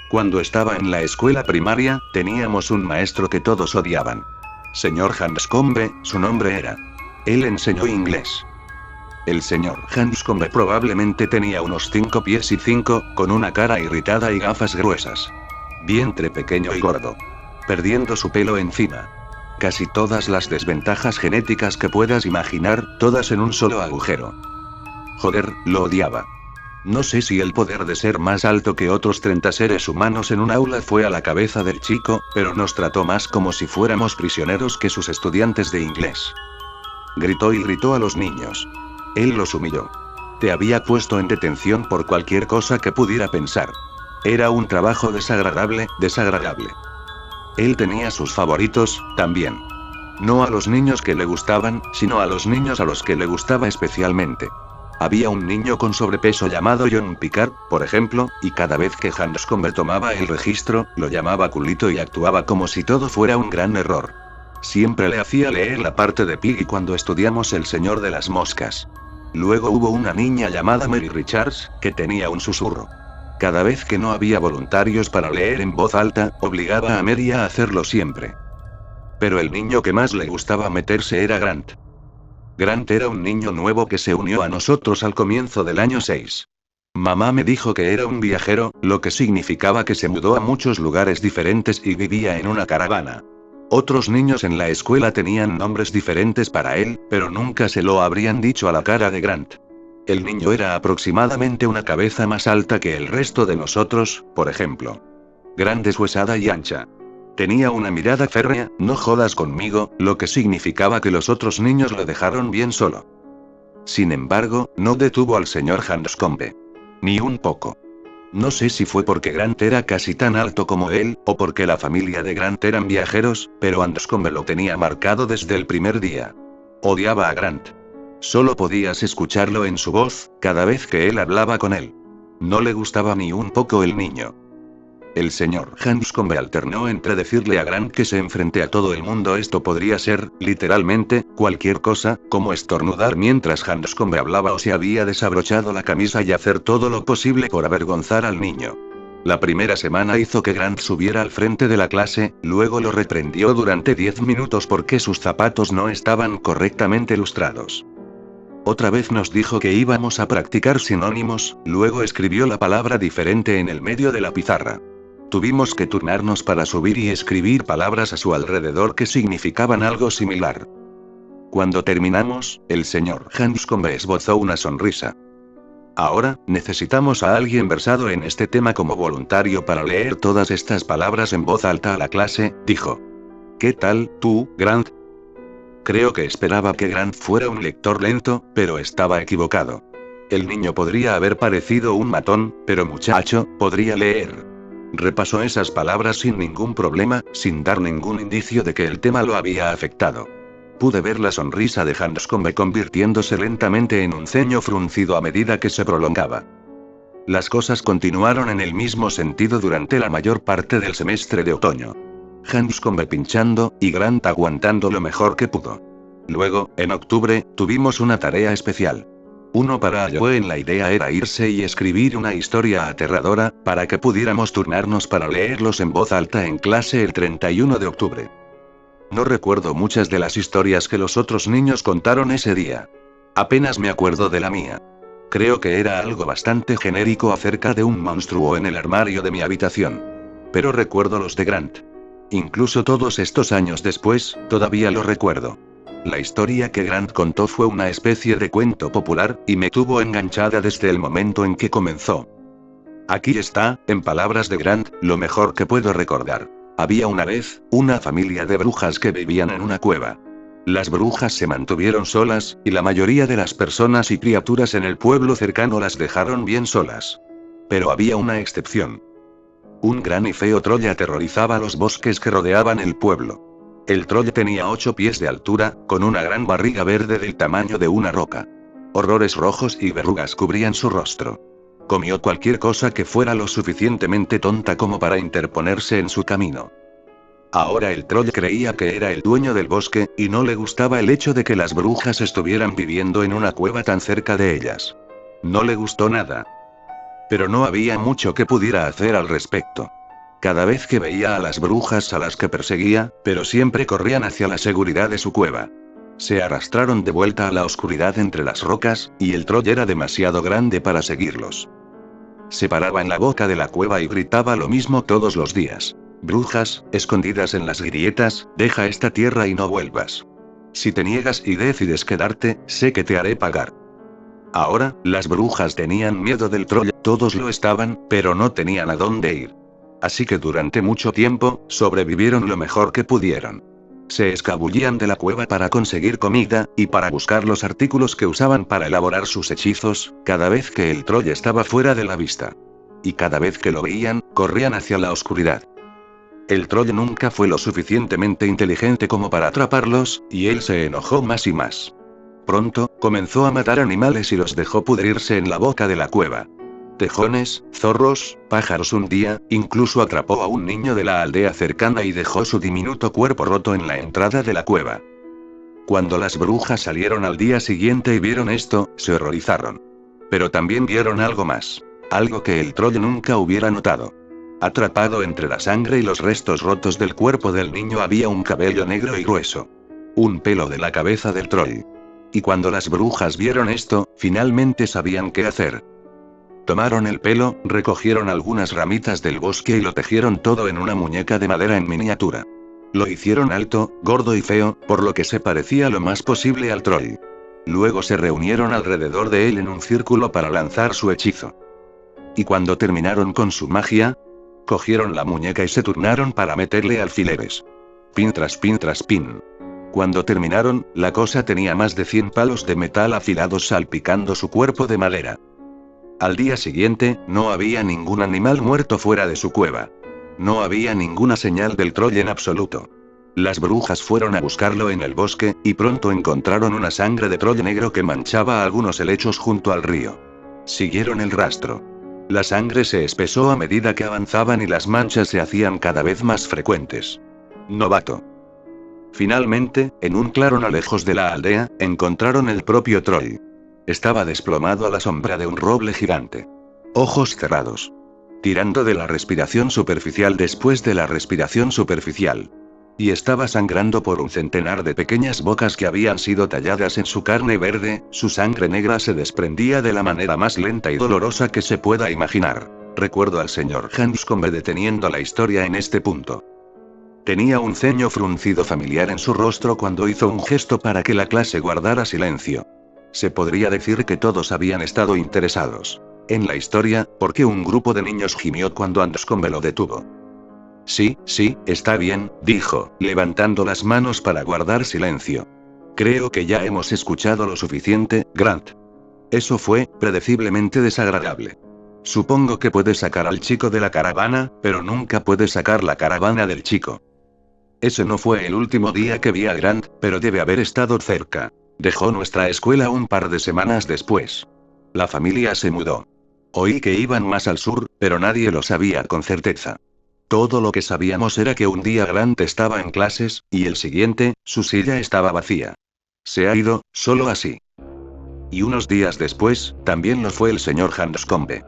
Cuando estaba en la escuela primaria, teníamos un maestro que todos odiaban. Señor Hanscombe, su nombre era. Él enseñó inglés. El señor Hanscombe probablemente tenía unos 5 pies y 5, con una cara irritada y gafas gruesas. Vientre pequeño y gordo. Perdiendo su pelo encima. Casi todas las desventajas genéticas que puedas imaginar, todas en un solo agujero. Joder, lo odiaba. No sé si el poder de ser más alto que otros 30 seres humanos en un aula fue a la cabeza del chico, pero nos trató más como si fuéramos prisioneros que sus estudiantes de inglés. Gritó y gritó a los niños. Él los humilló. Te había puesto en detención por cualquier cosa que pudiera pensar. Era un trabajo desagradable, desagradable. Él tenía sus favoritos, también. No a los niños que le gustaban, sino a los niños a los que le gustaba especialmente. Había un niño con sobrepeso llamado John Picard, por ejemplo, y cada vez que Hanscombe tomaba el registro, lo llamaba culito y actuaba como si todo fuera un gran error. Siempre le hacía leer la parte de Piggy cuando estudiamos El Señor de las Moscas. Luego hubo una niña llamada Mary Richards, que tenía un susurro. Cada vez que no había voluntarios para leer en voz alta, obligaba a Mary a hacerlo siempre. Pero el niño que más le gustaba meterse era Grant. Grant era un niño nuevo que se unió a nosotros al comienzo del año 6. Mamá me dijo que era un viajero, lo que significaba que se mudó a muchos lugares diferentes y vivía en una caravana. Otros niños en la escuela tenían nombres diferentes para él, pero nunca se lo habrían dicho a la cara de Grant. El niño era aproximadamente una cabeza más alta que el resto de nosotros, por ejemplo. Grant deshuesada y ancha. Tenía una mirada férrea, no jodas conmigo, lo que significaba que los otros niños lo dejaron bien solo. Sin embargo, no detuvo al señor Hanscombe. Ni un poco. No sé si fue porque Grant era casi tan alto como él, o porque la familia de Grant eran viajeros, pero Hanscombe lo tenía marcado desde el primer día. Odiaba a Grant. Solo podías escucharlo en su voz, cada vez que él hablaba con él. No le gustaba ni un poco el niño. El señor Hanscombe alternó entre decirle a Grant que se enfrente a todo el mundo. Esto podría ser, literalmente, cualquier cosa, como estornudar mientras Hanscombe hablaba o se había desabrochado la camisa y hacer todo lo posible por avergonzar al niño. La primera semana hizo que Grant subiera al frente de la clase, luego lo reprendió durante 10 minutos porque sus zapatos no estaban correctamente lustrados. Otra vez nos dijo que íbamos a practicar sinónimos, luego escribió la palabra diferente en el medio de la pizarra. Tuvimos que turnarnos para subir y escribir palabras a su alrededor que significaban algo similar. Cuando terminamos, el señor Hanscombe esbozó una sonrisa. Ahora, necesitamos a alguien versado en este tema como voluntario para leer todas estas palabras en voz alta a la clase, dijo. ¿Qué tal, tú, Grant? Creo que esperaba que Grant fuera un lector lento, pero estaba equivocado. El niño podría haber parecido un matón, pero muchacho, podría leer. Repasó esas palabras sin ningún problema, sin dar ningún indicio de que el tema lo había afectado. Pude ver la sonrisa de Hanscombe convirtiéndose lentamente en un ceño fruncido a medida que se prolongaba. Las cosas continuaron en el mismo sentido durante la mayor parte del semestre de otoño. Hanscombe pinchando, y Grant aguantando lo mejor que pudo. Luego, en octubre, tuvimos una tarea especial. Uno para Joe en la idea era irse y escribir una historia aterradora, para que pudiéramos turnarnos para leerlos en voz alta en clase el 31 de octubre. No recuerdo muchas de las historias que los otros niños contaron ese día. Apenas me acuerdo de la mía. Creo que era algo bastante genérico acerca de un monstruo en el armario de mi habitación. Pero recuerdo los de Grant. Incluso todos estos años después, todavía lo recuerdo. La historia que Grant contó fue una especie de cuento popular, y me tuvo enganchada desde el momento en que comenzó. Aquí está, en palabras de Grant, lo mejor que puedo recordar. Había una vez, una familia de brujas que vivían en una cueva. Las brujas se mantuvieron solas, y la mayoría de las personas y criaturas en el pueblo cercano las dejaron bien solas. Pero había una excepción. Un gran y feo troll aterrorizaba los bosques que rodeaban el pueblo. El troll tenía 8 pies de altura, con una gran barriga verde del tamaño de una roca. Horrores rojos y verrugas cubrían su rostro. Comió cualquier cosa que fuera lo suficientemente tonta como para interponerse en su camino. Ahora el troll creía que era el dueño del bosque, y no le gustaba el hecho de que las brujas estuvieran viviendo en una cueva tan cerca de ellas. No le gustó nada. Pero no había mucho que pudiera hacer al respecto. cada vez que veía a las brujas a las que perseguía, pero siempre corrían hacia la seguridad de su cueva. Se arrastraron de vuelta a la oscuridad entre las rocas, y el troll era demasiado grande para seguirlos. Se paraba en la boca de la cueva y gritaba lo mismo todos los días. Brujas, escondidas en las grietas, deja esta tierra y no vuelvas. Si te niegas y decides quedarte, sé que te haré pagar. Ahora, las brujas tenían miedo del troll, todos lo estaban, pero no tenían a dónde ir. Así que durante mucho tiempo, sobrevivieron lo mejor que pudieron. Se escabullían de la cueva para conseguir comida, y para buscar los artículos que usaban para elaborar sus hechizos, cada vez que el troll estaba fuera de la vista. Y cada vez que lo veían, corrían hacia la oscuridad. El troll nunca fue lo suficientemente inteligente como para atraparlos, y él se enojó más y más. Pronto, comenzó a matar animales y los dejó pudrirse en la boca de la cueva. Tejones, zorros, pájaros un día, incluso atrapó a un niño de la aldea cercana y dejó su diminuto cuerpo roto en la entrada de la cueva. Cuando las brujas salieron al día siguiente y vieron esto, se horrorizaron. Pero también vieron algo más. Algo que el troll nunca hubiera notado. Atrapado entre la sangre y los restos rotos del cuerpo del niño había un cabello negro y grueso. Un pelo de la cabeza del troll. Y cuando las brujas vieron esto, finalmente sabían qué hacer. Tomaron el pelo, recogieron algunas ramitas del bosque y lo tejieron todo en una muñeca de madera en miniatura. Lo hicieron alto, gordo y feo, por lo que se parecía lo más posible al troll. Luego se reunieron alrededor de él en un círculo para lanzar su hechizo. Y cuando terminaron con su magia, cogieron la muñeca y se turnaron para meterle alfileres. Pin tras pin tras pin. Cuando terminaron, la cosa tenía más de 100 palos de metal afilados salpicando su cuerpo de madera. Al día siguiente, no había ningún animal muerto fuera de su cueva. No había ninguna señal del troll en absoluto. Las brujas fueron a buscarlo en el bosque, y pronto encontraron una sangre de troll negro que manchaba algunos helechos junto al río. Siguieron el rastro. La sangre se espesó a medida que avanzaban y las manchas se hacían cada vez más frecuentes. Novato. Finalmente, en un claro no lejos de la aldea, encontraron el propio troll. Estaba desplomado a la sombra de un roble gigante. Ojos cerrados. Tirando de la respiración superficial después de la respiración superficial. Y estaba sangrando por un centenar de pequeñas bocas que habían sido talladas en su carne verde, su sangre negra se desprendía de la manera más lenta y dolorosa que se pueda imaginar. Recuerdo al señor Hanscombe deteniendo la historia en este punto. Tenía un ceño fruncido familiar en su rostro cuando hizo un gesto para que la clase guardara silencio. Se podría decir que todos habían estado interesados en la historia, porque un grupo de niños gimió cuando Hanscombe lo detuvo. Sí, está bien, dijo, levantando las manos para guardar silencio. Creo que ya hemos escuchado lo suficiente, Grant. Eso fue, predeciblemente desagradable. Supongo que puedes sacar al chico de la caravana, pero nunca puedes sacar la caravana del chico. Ese no fue el último día que vi a Grant, pero debe haber estado cerca. Dejó nuestra escuela un par de semanas después. La familia se mudó. Oí que iban más al sur, pero nadie lo sabía con certeza. Todo lo que sabíamos era que un día Grant estaba en clases, y el siguiente, su silla estaba vacía. Se ha ido, solo así. Y unos días después, también lo fue el señor Hanscombe.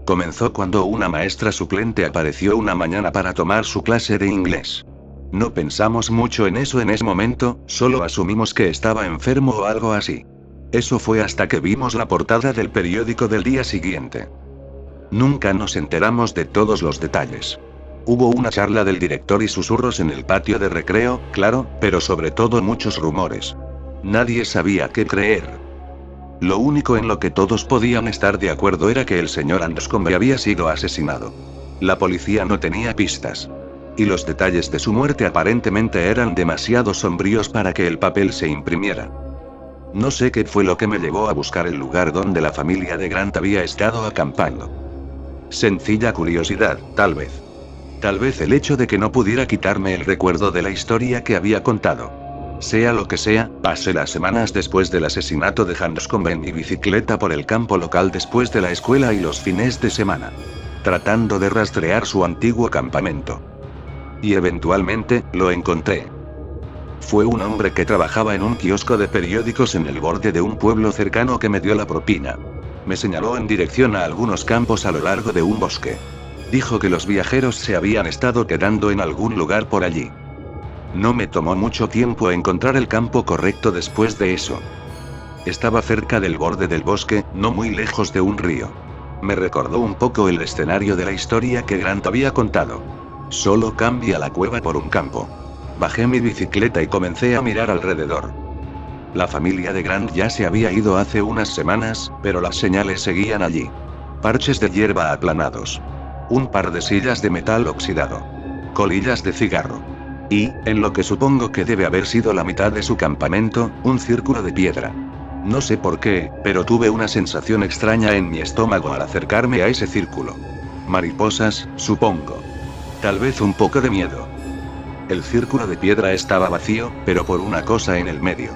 Comenzó cuando una maestra suplente apareció una mañana para tomar su clase de inglés. No pensamos mucho en eso en ese momento, solo asumimos que estaba enfermo o algo así. Eso fue hasta que vimos la portada del periódico del día siguiente. Nunca nos enteramos de todos los detalles. Hubo una charla del director y susurros en el patio de recreo, claro, pero sobre todo muchos rumores. Nadie sabía qué creer. Lo único en lo que todos podían estar de acuerdo era que el señor Hanscombe había sido asesinado. La policía no tenía pistas. Y los detalles de su muerte aparentemente eran demasiado sombríos para que el papel se imprimiera. No sé qué fue lo que me llevó a buscar el lugar donde la familia de Grant había estado acampando. Sencilla curiosidad, tal vez. Tal vez el hecho de que no pudiera quitarme el recuerdo de la historia que había contado. Sea lo que sea, pasé las semanas después del asesinato de Hanscombe en mi bicicleta por el campo local después de la escuela y los fines de semana. Tratando de rastrear su antiguo campamento. Y eventualmente, lo encontré. Fue un hombre que trabajaba en un kiosco de periódicos en el borde de un pueblo cercano que me dio la propina. Me señaló en dirección a algunos campos a lo largo de un bosque. Dijo que los viajeros se habían estado quedando en algún lugar por allí. No me tomó mucho tiempo encontrar el campo correcto después de eso. Estaba cerca del borde del bosque, no muy lejos de un río. Me recordó un poco el escenario de la historia que Grant había contado. Solo cambia la cueva por un campo. Bajé mi bicicleta y comencé a mirar alrededor. La familia de Grant ya se había ido hace unas semanas, pero las señales seguían allí. Parches de hierba aplanados. Un par de sillas de metal oxidado. Colillas de cigarro. Y, en lo que supongo que debe haber sido la mitad de su campamento, un círculo de piedra. No sé por qué, pero tuve una sensación extraña en mi estómago al acercarme a ese círculo. Mariposas, supongo. Tal vez un poco de miedo. El círculo de piedra estaba vacío, pero por una cosa en el medio.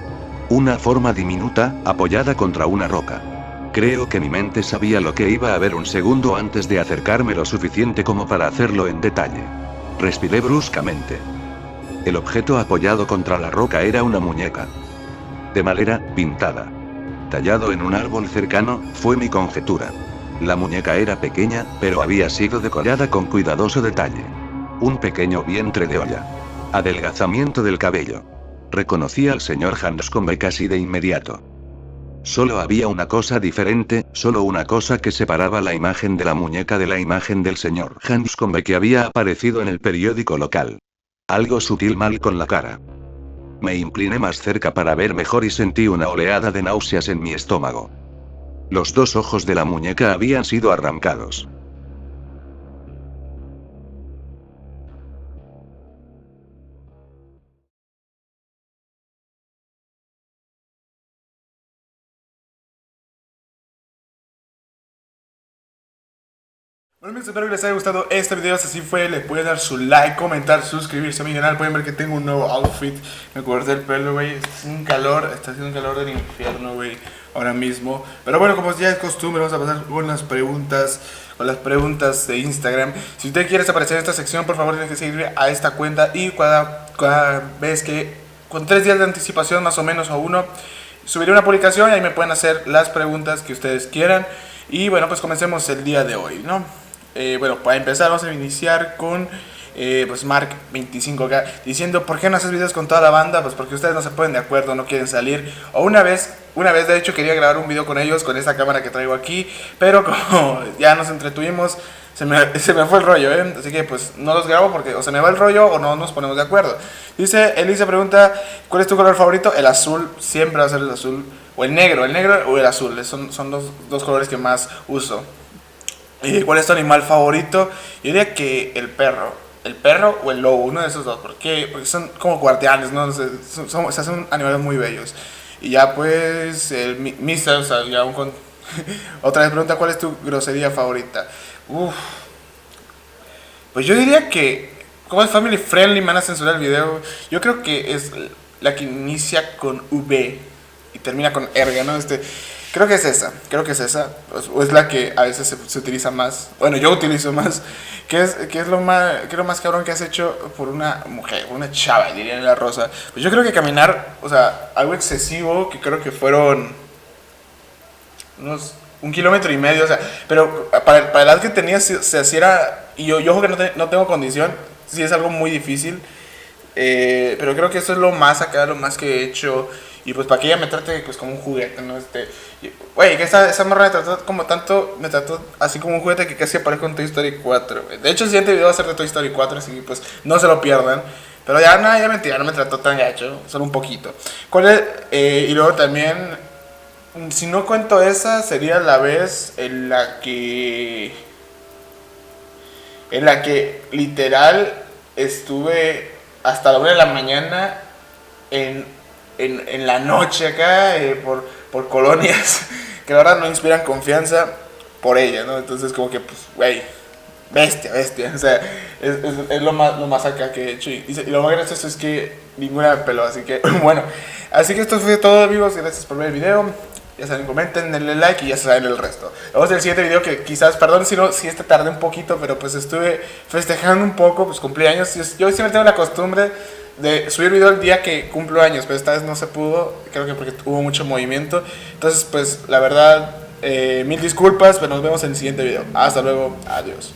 Una forma diminuta, apoyada contra una roca. Creo que mi mente sabía lo que iba a ver un segundo antes de acercarme lo suficiente como para hacerlo en detalle. Respiré bruscamente. El objeto apoyado contra la roca era una muñeca. De madera, pintada. Tallado en un árbol cercano, fue mi conjetura. La muñeca era pequeña, pero había sido decorada con cuidadoso detalle. Un pequeño vientre de olla. Adelgazamiento del cabello. Reconocí al señor Hanscombe casi de inmediato. Solo había una cosa diferente, solo una cosa que separaba la imagen de la muñeca de la imagen del señor Hanscombe que había aparecido en el periódico local. Algo sutil mal con la cara. Me incliné más cerca para ver mejor y sentí una oleada de náuseas en mi estómago. Los dos ojos de la muñeca habían sido arrancados. Bueno amigos, espero que les haya gustado este video. Si así fue, le pueden dar su like, comentar, suscribirse a mi canal. Pueden ver que tengo un nuevo outfit. Me corté el pelo, güey. Es un calor, está haciendo un calor del infierno, güey, ahora mismo. Pero bueno, como ya es costumbre, vamos a pasar con las preguntas de Instagram. Si usted quiere aparecer en esta sección, por favor tiene que seguirme a esta cuenta. Y cada vez que, con 3 días de anticipación más o menos, o uno, subiré una publicación y ahí me pueden hacer las preguntas que ustedes quieran. Y bueno, pues comencemos el día de hoy, ¿no? Bueno, para empezar vamos a iniciar con pues Mark25K diciendo: ¿por qué no haces videos con toda la banda? Pues porque ustedes no se ponen de acuerdo, no quieren salir. O una vez de hecho quería grabar un video con ellos con esta cámara que traigo aquí, pero como ya nos entretuvimos, se me fue el rollo, así que pues no los grabo porque o se me va el rollo o no nos ponemos de acuerdo. Dice Elisa, pregunta: ¿cuál es tu color favorito? El azul, siempre va a ser el azul. O el negro o el azul, son los dos colores que más uso. ¿Cuál es tu animal favorito? Yo diría que el perro o el lobo, uno de esos dos, porque son como guardianes, ¿no? Son animales muy bellos. Y ya pues, el Mister, o sea, ya otra vez pregunta: ¿cuál es tu grosería favorita? Pues yo diría que, como es family friendly, me van a censurar el video. Yo creo que es la que inicia con V y termina con erga, ¿no? Creo que es esa, o es la que a veces se utiliza más. Bueno, yo utilizo más. ¿Qué es lo más cabrón que has hecho por una mujer, por una chava, diría en la Rosa? Pues yo creo que caminar, o sea, algo excesivo, que creo que fueron unos 1,5 kilómetros, o sea, pero para la edad que tenía, se hacía, y yo que no tengo condición, sí es algo muy difícil. Pero creo que eso es lo más acá, lo más que he hecho. Y pues para que ella me trate pues como un juguete, ¿no? Güey, que esa morra me trató así como un juguete que casi aparezco en Toy Story 4, güey. De hecho el siguiente video va a ser de Toy Story 4, así que pues no se lo pierdan. Pero ya mentira, no me trató tan gacho, solo un poquito. Y luego también, si no cuento esa, sería la vez en la que literal estuve hasta la 1 de la mañana en la noche acá, por colonias que la verdad no inspiran confianza por ella, ¿no? Entonces como que pues, güey, bestia, o sea, es lo más acá que he hecho. Y lo más gracioso es que ninguna me peló, así que bueno, así que esto fue todo, amigos. Gracias por ver el video. Ya saben, comenten, denle like y ya saben el resto. Vamos al siguiente video, que quizás, perdón si este tardé un poquito, pero pues estuve festejando un poco, pues cumpleaños. Yo siempre tengo la costumbre de subir video el día que cumplo años, pero esta vez no se pudo, creo que porque hubo mucho movimiento. Entonces pues la verdad, mil disculpas, pero nos vemos en el siguiente video. Hasta luego, adiós.